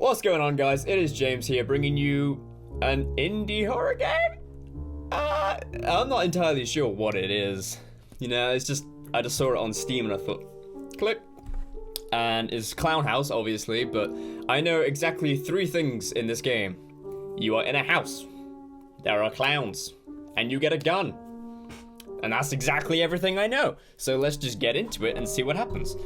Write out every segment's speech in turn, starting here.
What's going on, guys? It is James here, bringing you an indie horror game? I'm not entirely sure what it is. You know, it's just, I just saw it on Steam and I thought, click. And it's Clown House, obviously, but I know exactly 3 things in this game. You are in a house, there are clowns, and you get a gun. And that's exactly everything I know. So let's just get into it and see what happens.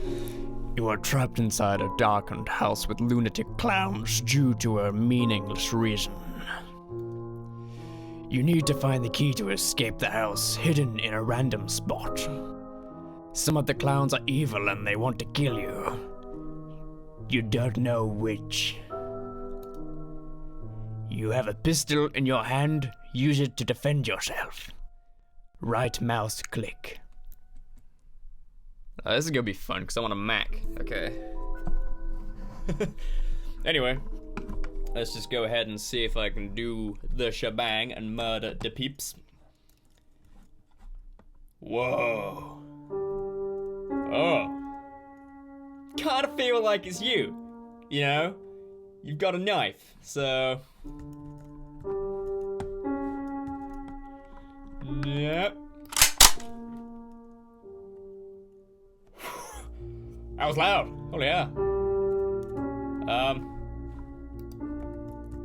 You are trapped inside a darkened house with lunatic clowns due to a meaningless reason. You need to find the key to escape the house, hidden in a random spot. Some of the clowns are evil and they want to kill you. You don't know which. You have a pistol in your hand, use it to defend yourself. Right mouse click. This is gonna be fun because I'm on a Mac. Okay. Anyway, let's just go ahead and see if I can do the shebang and murder the peeps. Whoa. Oh. Kinda feel like it's you. You know? You've got a knife, so. Yep. That was loud. Holy yeah.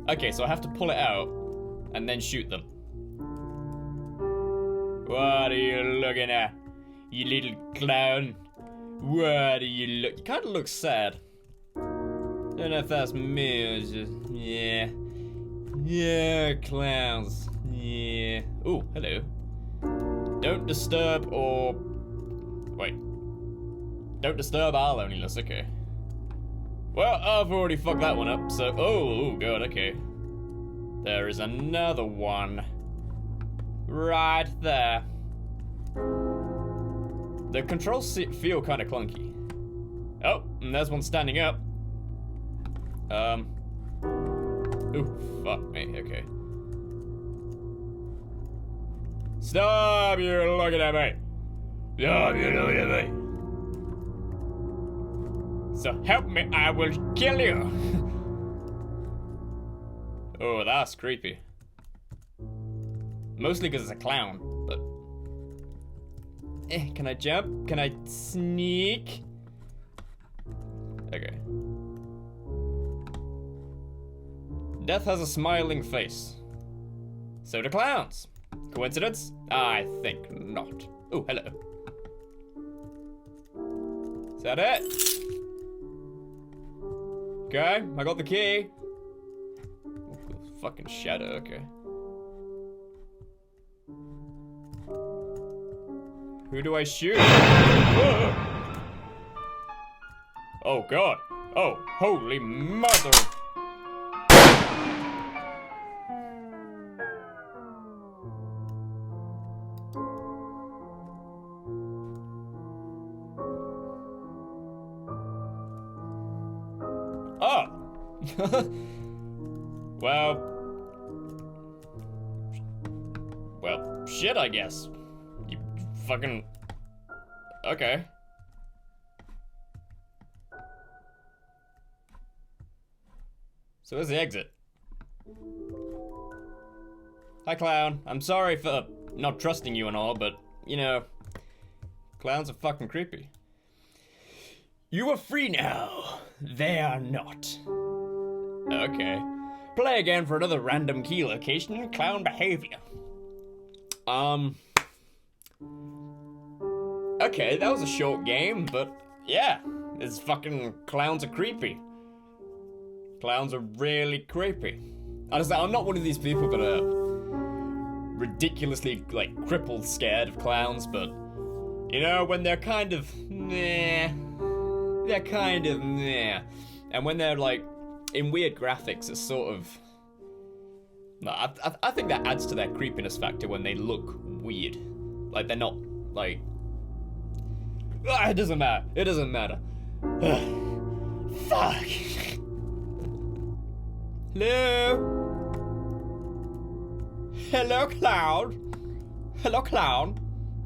Okay, so I have to pull it out and then shoot them. What are you looking at, you little clown? What do you look? You kind of look sad. Don't know if that's me or just yeah, clowns. Yeah. Ooh, hello. Don't disturb or wait. Don't disturb our loneliness, okay. Well, I've already fucked that one up, so... Oh, god, okay. There is another one. Right there. The controls feel kind of clunky. Oh, and there's one standing up. Ooh, fuck me, okay. Stop you looking at me! Stop you looking at me! So help me, I will kill you! Oh, that's creepy. Mostly because it's a clown, but... can I jump? Can I sneak? Okay. Death has a smiling face. So do clowns. Coincidence? I think not. Oh, hello. Is that it? Okay, I got the key. Ooh, fucking shadow, okay. Who do I shoot? Whoa. Oh god. Oh, holy mother. Oh! Well, shit, I guess. You fucking... Okay. So where's the exit? Hi, clown. I'm sorry for not trusting you and all, but, you know, clowns are fucking creepy. You are free now. They are not. Okay. Play again for another random key location and clown behavior. Okay, that was a short game, but yeah, this fucking clowns are creepy. Clowns are really creepy. Honestly, I'm not one of these people that are ridiculously, like, crippled scared of clowns, but, you know, when they're kind of, meh. They're kind of meh. And when they're like in weird graphics, it's sort of. No, I think that adds to their creepiness factor when they look weird. Like they're not like. It doesn't matter. It doesn't matter. Fuck. Hello. Hello, clown. Hello, clown.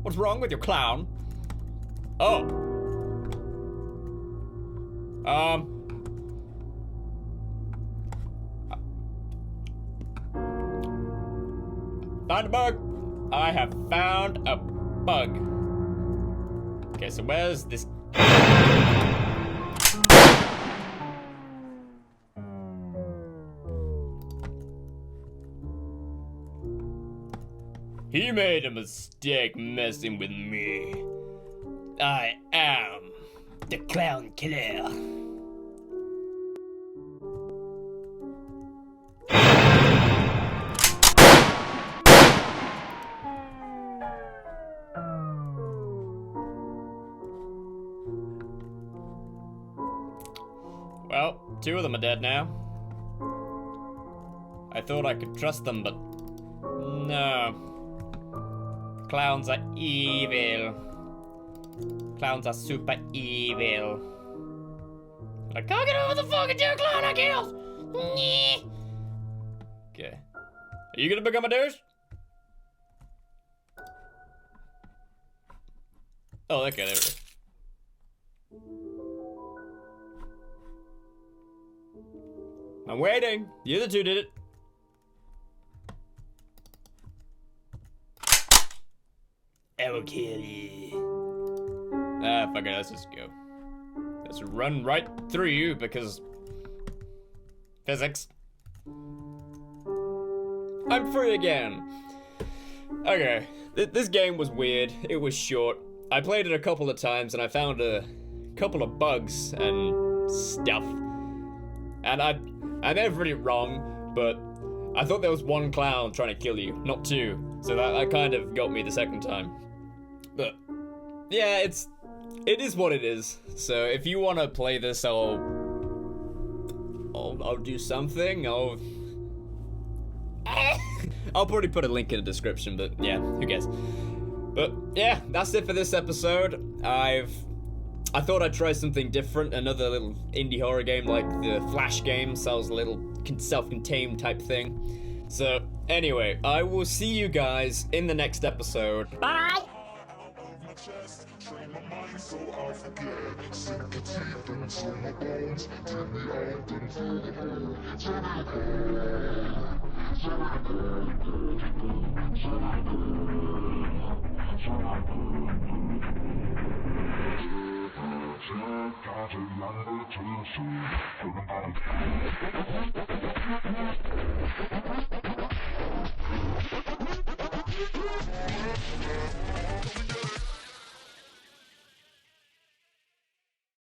What's wrong with you, clown? Oh. Found a bug. I have found a bug. Okay, so where's this? He made a mistake messing with me. I am the clown killer. Well, 2 of them are dead now. I thought I could trust them, but no. Clowns are evil. Clowns are super evil. I can't get over the fucking 2 clown I killed! Okay. Are you gonna become a douche? Oh, okay, there it is. I'm waiting. The other 2 did it. I will kill you. Ah, fuck it, let's just go. Let's run right through you because physics. I'm free again. Okay, this game was weird. It was short. I played it a couple of times and I found a couple of bugs and stuff. And I never did it wrong, but I thought there was 1 clown trying to kill you, not 2. So that kind of got me the second time. But yeah, it is what it is. So if you want to play this, I'll do something. I'll probably put a link in the description, but yeah, who cares? But yeah, that's it for this episode. I thought I'd try something different, another little indie horror game like the Flash game, sounds a little self-contained type thing. So anyway, I will see you guys in the next episode. Bye! Train my mind so I'll forget. Sink your teeth into my bones. Take me out into the hole. To the